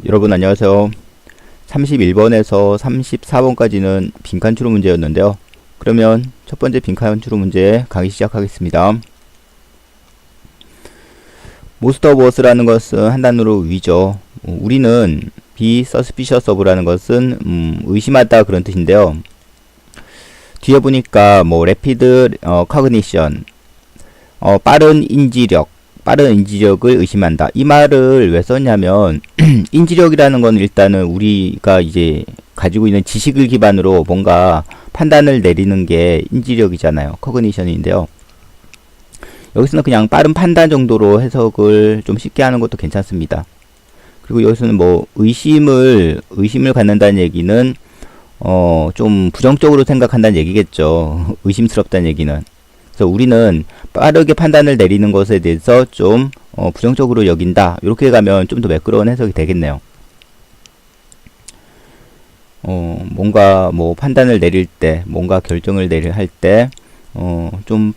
여러분 안녕하세요. 31번에서 34번까지는 빈칸 추론 문제였는데요. 그러면 첫 번째 빈칸 추론 문제 강의 시작하겠습니다. most of us라는 것은 한 단어로 위죠. 우리는 be suspicious of라는 것은 의심하다 그런 뜻인데요. 뒤에 보니까 뭐 rapid cognition 빠른 인지력을 의심한다. 이 말을 왜 썼냐면 인지력이라는 건 일단은 우리가 이제 가지고 있는 지식을 기반으로 뭔가 판단을 내리는 게 인지력이잖아요. 커그니션인데요. 여기서는 그냥 빠른 판단 정도로 해석을 좀 쉽게 하는 것도 괜찮습니다. 그리고 여기서는 뭐 의심을 갖는다는 얘기는 좀 부정적으로 생각한다는 얘기겠죠. 의심스럽다는 얘기는. 그래서 우리는 빠르게 판단을 내리는 것에 대해서 좀 부정적으로 여긴다. 이렇게 가면 좀 더 매끄러운 해석이 되겠네요. 뭔가 뭐 판단을 내릴 때, 뭔가 결정을 할 때, 좀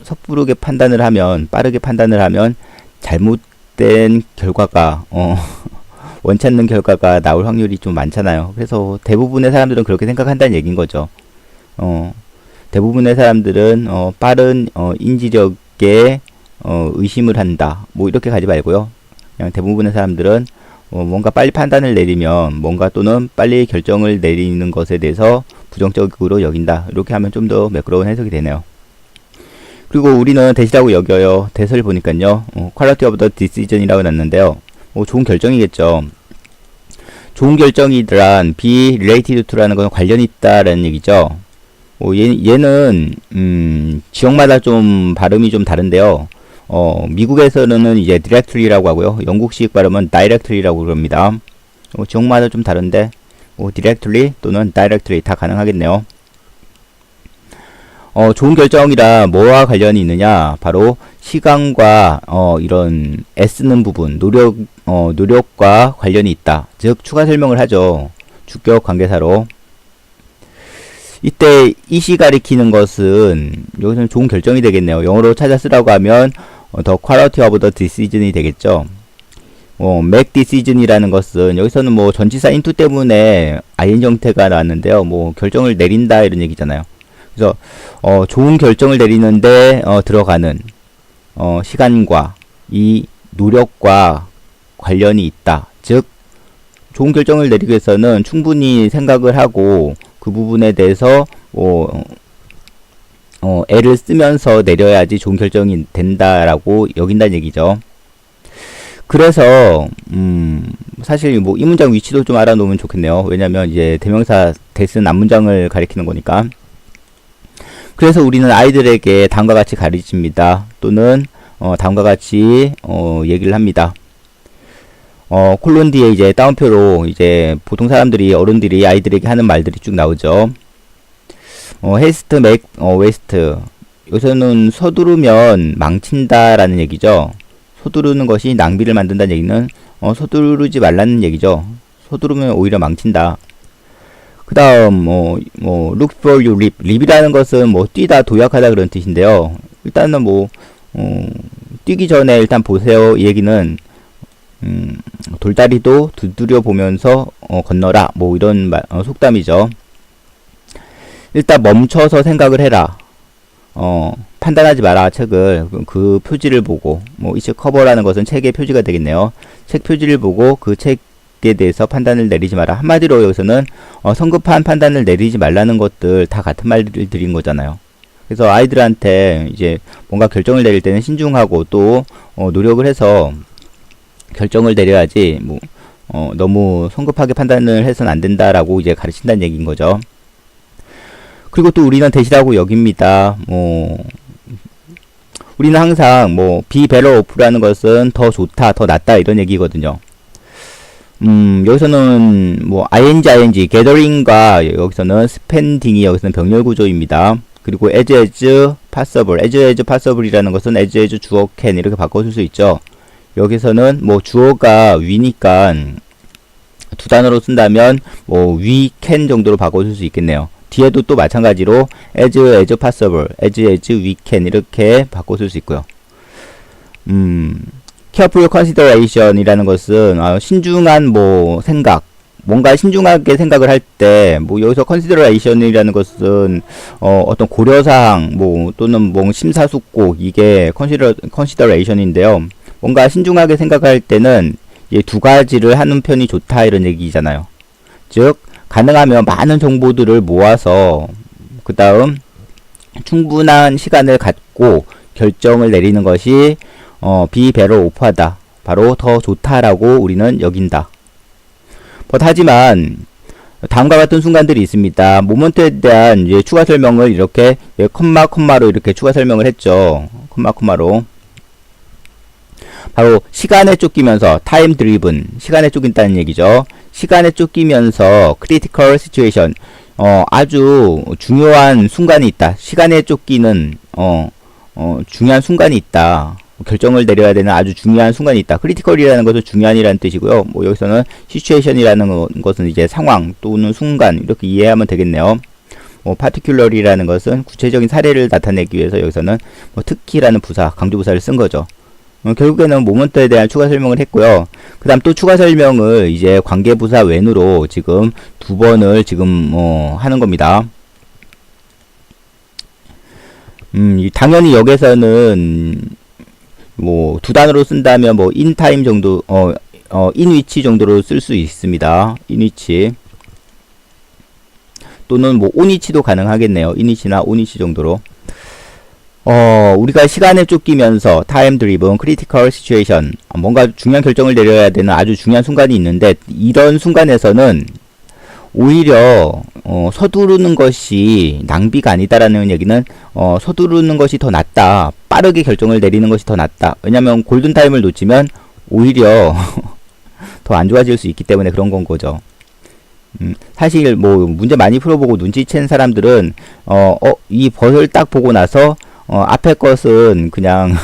섣부르게 판단을 하면, 빠르게 판단을 하면 잘못된 결과가, 원치 않는 결과가 나올 확률이 좀 많잖아요. 그래서 대부분의 사람들은 그렇게 생각한다는 얘기인 거죠. 대부분의 사람들은 빠른 인지력에 의심을 한다. 뭐 이렇게 가지 말고요. 그냥 대부분의 사람들은 뭔가 빨리 판단을 내리면 뭔가 또는 빨리 결정을 내리는 것에 대해서 부정적으로 여긴다. 이렇게 하면 좀 더 매끄러운 해석이 되네요. 그리고 우리는 대시라고 여겨요. 대서를 보니까요. quality of the decision이라고 났는데요. 좋은 결정이겠죠. 좋은 결정이란 be related to라는 건 관련이 있다라는 얘기죠. 얘는 지역마다 좀 발음이 좀 다른데요. 미국에서는 이제 directly라고 하고요. 영국식 발음은 directly라고 그럽니다. 지역마다 좀 다른데 directly 또는 directly 다 가능하겠네요. 좋은 결정이라 뭐와 관련이 있느냐? 바로 시간과 이런 애쓰는 부분, 노력과 관련이 있다. 즉 추가 설명을 하죠. 주격 관계사로. 이때 이시 가리키는 것은 여기서는 좋은 결정이 되겠네요. 영어로 찾아 쓰라고 하면 the quality of the decision이 되겠죠. make decision이라는 것은 여기서는 뭐 전치사 into 때문에 ing 형태가 나왔는데요. 뭐 결정을 내린다 이런 얘기잖아요. 그래서 좋은 결정을 내리는데 들어가는 시간과 이 노력과 관련이 있다. 즉 좋은 결정을 내리기 위해서는 충분히 생각을 하고 그 부분에 대해서 애를 쓰면서 내려야지 좋은 결정이 된다라고 여긴다는 얘기죠. 그래서 사실 뭐 이 문장 위치도 좀 알아놓으면 좋겠네요. 왜냐면 이제 대명사 대쓴 앞문장을 가리키는 거니까. 그래서 우리는 아이들에게 다음과 같이 가르칩니다. 또는 다음과 같이 얘기를 합니다. 콜론 뒤에 이제 따옴표로 이제 보통 사람들이 어른들이 아이들에게 하는 말들이 쭉 나오죠. haste make waste. 여기서는 서두르면 망친다라는 얘기죠. 서두르는 것이 낭비를 만든다는 얘기는 서두르지 말라는 얘기죠. 서두르면 오히려 망친다. 그 다음 look for your leap. leap이라는 것은 뭐 뛰다, 도약하다 그런 뜻인데요. 일단은 뛰기 전에 일단 보세요. 이 얘기는 돌다리도 두드려 보면서 건너라. 뭐 이런 속담이죠. 일단 멈춰서 생각을 해라. 판단하지 마라. 책을 그 표지를 보고 이책 커버라는 것은 책의 표지가 되겠네요. 책 표지를 보고 그 책에 대해서 판단을 내리지 마라. 한마디로 여기서는 성급한 판단을 내리지 말라는 것들 다 같은 말을 드린 거잖아요. 그래서 아이들한테 이제 뭔가 결정을 내릴 때는 신중하고 또 노력을 해서 결정을 내려야지 너무 성급하게 판단을 해서는 안 된다라고 이제 가르친다는 얘기인 거죠. 그리고 또 우리는 대시라고 여깁니다. 우리는 항상 be better off라는 것은 더 좋다, 더 낫다 이런 얘기거든요. 여기서는 ing, gathering과 여기서는 spending이 여기서는 병렬 구조입니다. 그리고 as possible이라는 것은 as 주어 can 이렇게 바꿔줄 수 있죠. 여기서는 주어가 we니까 두 단어로 쓴다면 we can 정도로 바꿔줄 수 있겠네요. 뒤에도 또 마찬가지로 as possible, as we can 이렇게 바꿔줄 수 있고요. careful consideration이라는 것은 신중한 뭐 생각, 뭔가 신중하게 생각을 할 때, 뭐 여기서 consideration이라는 것은 어떤 고려사항, 뭐 또는 뭐 심사숙고, 이게 consideration인데요. 뭔가 신중하게 생각할 때는 이 두 가지를 하는 편이 좋다, 이런 얘기잖아요. 즉 가능하면 많은 정보들을 모아서 그 다음 충분한 시간을 갖고 결정을 내리는 것이 be better off하다, 바로 더 좋다라고 우리는 여긴다. 하지만 다음과 같은 순간들이 있습니다. 모먼트에 대한 추가 설명을 이렇게 컴마로 이렇게 추가 설명을 했죠. 컴마로 바로 시간에 쫓기면서 time driven, 시간에 쫓긴다는 얘기죠. 시간에 쫓기면서 critical situation, 아주 중요한 순간이 있다. 시간에 쫓기는 중요한 순간이 있다. 결정을 내려야 되는 아주 중요한 순간이 있다. 크리티컬이라는 것은 중요한이라는 뜻이고요. 뭐 여기서는 시츄에이션이라는 것은 이제 상황 또는 순간, 이렇게 이해하면 되겠네요. particular이라는 것은 구체적인 사례를 나타내기 위해서 여기서는 뭐 특히라는 부사, 강조부사를 쓴 거죠. 결국에는 모먼트에 대한 추가 설명을 했고요. 그 다음 또 추가 설명을 이제 관계부사 웬으로 지금 두 번을 지금 하는 겁니다. 당연히 여기서는 뭐 두 단어로 쓴다면 뭐 in time 정도, in which 정도로 쓸 수 있습니다. in which 또는 뭐 on which도 가능하겠네요. in which나 on which 정도로. 우리가 시간에 쫓기면서 time driven critical situation, 뭔가 중요한 결정을 내려야 되는 아주 중요한 순간이 있는데, 이런 순간에서는 오히려 서두르는 것이 낭비가 아니다라는 얘기는 서두르는 것이 더 낫다, 빠르게 결정을 내리는 것이 더 낫다. 왜냐면 골든타임을 놓치면 오히려 더 안 좋아질 수 있기 때문에 그런 건 거죠. 사실 뭐 문제 많이 풀어보고 눈치챈 사람들은 이 버섯을 딱 보고 나서 앞에 것은 그냥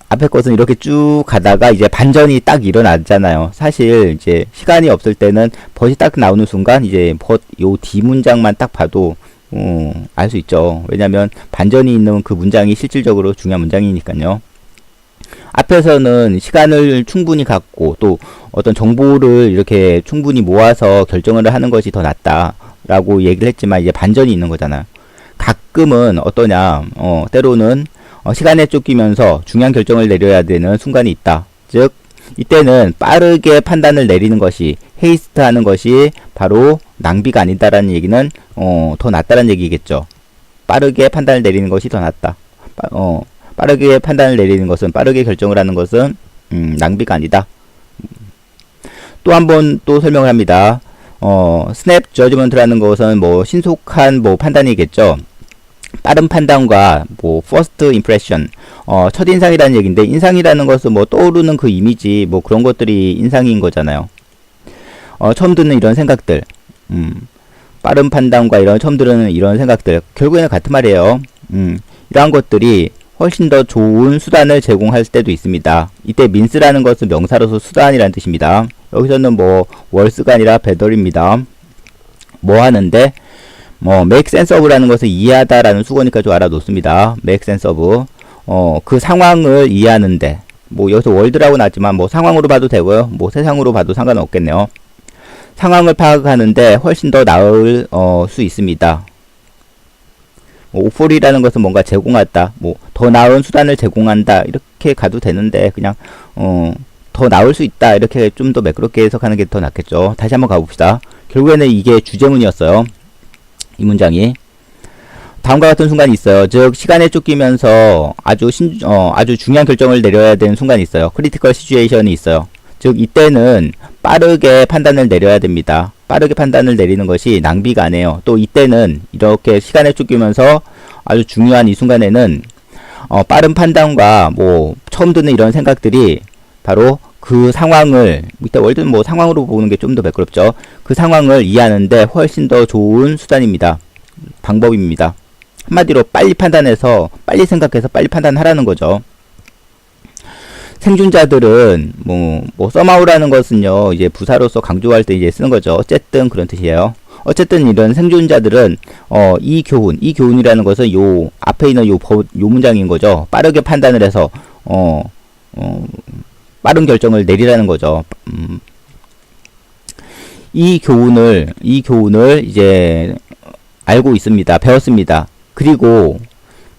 앞에 것은 이렇게 쭉 가다가 이제 반전이 딱 일어나잖아요. 사실 이제 시간이 없을 때는 벗이 딱 나오는 순간 이제 요 뒤 문장만 딱 봐도 알 수 있죠. 왜냐면 반전이 있는 그 문장이 실질적으로 중요한 문장이니까요. 앞에서는 시간을 충분히 갖고 또 어떤 정보를 이렇게 충분히 모아서 결정을 하는 것이 더 낫다라고 얘기를 했지만, 이제 반전이 있는 거잖아요. 가끔은 어떠냐, 때로는 시간에 쫓기면서 중요한 결정을 내려야 되는 순간이 있다. 즉 이때는 빠르게 판단을 내리는 것이, 헤이스트 하는 것이 바로 낭비가 아니다라는 얘기는 더 낫다라는 얘기겠죠. 빠르게 판단을 내리는 것이 더 낫다. 빠르게 판단을 내리는 것은, 빠르게 결정을 하는 것은 낭비가 아니다. 또 한 번 또 설명을 합니다. 스냅 저지먼트라는 것은 뭐 신속한 뭐 판단이겠죠. 빠른 판단과 뭐 first impression, 첫인상이라는 얘기인데, 인상이라는 것은 뭐 떠오르는 그 이미지, 뭐 그런 것들이 인상인 거잖아요. 처음 듣는 이런 생각들, 빠른 판단과 이런 처음 들은 이런 생각들, 결국에는 같은 말이에요. 이러한 것들이 훨씬 더 좋은 수단을 제공할 때도 있습니다. 이때 means라는 것은 명사로서 수단이라는 뜻입니다. 여기서는 뭐 words가 아니라 better입니다. 뭐 하는데, 뭐 make sense of라는 것을 이해하다라는 수거니까 좀 알아놓습니다. make sense of, 그 상황을 이해하는데, 뭐 여기서 world라고 나왔지만 뭐 상황으로 봐도 되고요, 뭐 세상으로 봐도 상관은 없겠네요. 상황을 파악하는데 훨씬 더 나을 수 있습니다. offer이라는 것은 뭔가 제공하다, 뭐 더 나은 수단을 제공한다, 이렇게 가도 되는데 그냥 더 나을 수 있다, 이렇게 좀 더 매끄럽게 해석하는 게 더 낫겠죠. 다시 한번 가봅시다. 결국에는 이게 주제문이었어요. 이 문장이 다음과 같은 순간이 있어요. 즉 시간에 쫓기면서 아주 중요한 결정을 내려야 되는 순간이 있어요. 크리티컬 시츄에이션이 있어요. 즉 이때는 빠르게 판단을 내려야 됩니다. 빠르게 판단을 내리는 것이 낭비가 아니에요. 또 이때는 이렇게 시간에 쫓기면서 아주 중요한 이 순간에는 빠른 판단과 뭐 처음 듣는 이런 생각들이 바로 그 상황을, 이때 월드는 뭐 상황으로 보는 게 좀 더 매끄럽죠. 그 상황을 이해하는데 훨씬 더 좋은 수단입니다. 방법입니다. 한마디로 빨리 판단해서, 빨리 생각해서 빨리 판단하라는 거죠. 생존자들은 someHow라는 것은요, 이제 부사로서 강조할 때 이제 쓰는 거죠. 어쨌든 그런 뜻이에요. 어쨌든 이런 생존자들은 이 교훈이라는 것은 요 앞에 있는 요 문장인 거죠. 빠르게 판단을 해서 빠른 결정을 내리라는 거죠. 이 교훈을 이제 알고 있습니다. 배웠습니다. 그리고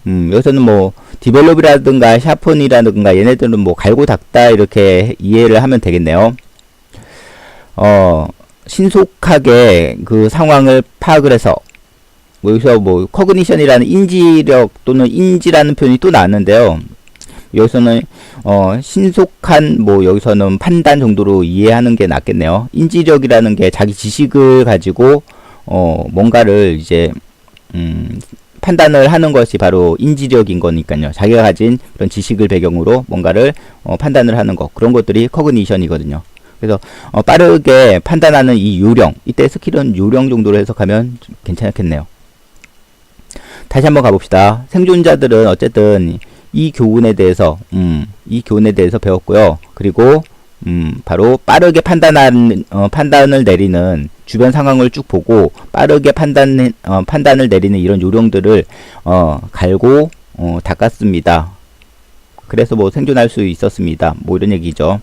여기서는 뭐 디벨롭이라든가 샤폰이라든가 얘네들은 뭐 갈고 닦다 이렇게 이해를 하면 되겠네요. 신속하게 그 상황을 파악을 해서 여기서 뭐 커그니션이라는 인지력 또는 인지라는 표현이 또 나왔는데요. 여기서는 신속한 뭐 여기서는 판단 정도로 이해하는 게 낫겠네요. 인지력이라는 게 자기 지식을 가지고 뭔가를 이제 판단을 하는 것이 바로 인지력인 거니까요. 자기가 가진 그런 지식을 배경으로 뭔가를 판단을 하는 것, 그런 것들이 커그니션이거든요. 그래서 빠르게 판단하는 이 요령, 이때 스킬은 요령 정도로 해석하면 좀 괜찮겠네요. 다시 한번 가봅시다. 생존자들은 어쨌든 이 교훈에 대해서 배웠고요. 그리고 바로 빠르게 판단을 내리는 주변 상황을 쭉 보고 빠르게 판단을 내리는 이런 요령들을 갈고 닦았습니다. 그래서 뭐 생존할 수 있었습니다. 뭐 이런 얘기죠.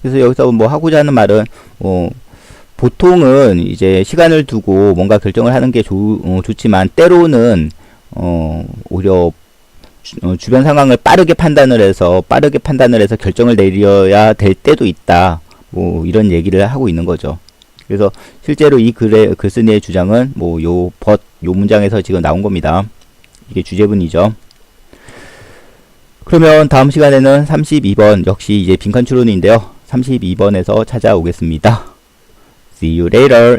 그래서 여기서 뭐 하고자 하는 말은 보통은 이제 시간을 두고 뭔가 결정을 하는 게 좋지만 때로는 오히려 주변 상황을 빠르게 판단을 해서 결정을 내려야 될 때도 있다. 뭐 이런 얘기를 하고 있는 거죠. 그래서 실제로 이 글쓴이의 주장은 뭐 요 문장에서 지금 나온 겁니다. 이게 주제문이죠. 그러면 다음 시간에는 32번 역시 이제 빈칸 추론인데요. 32번에서 찾아오겠습니다. See you later.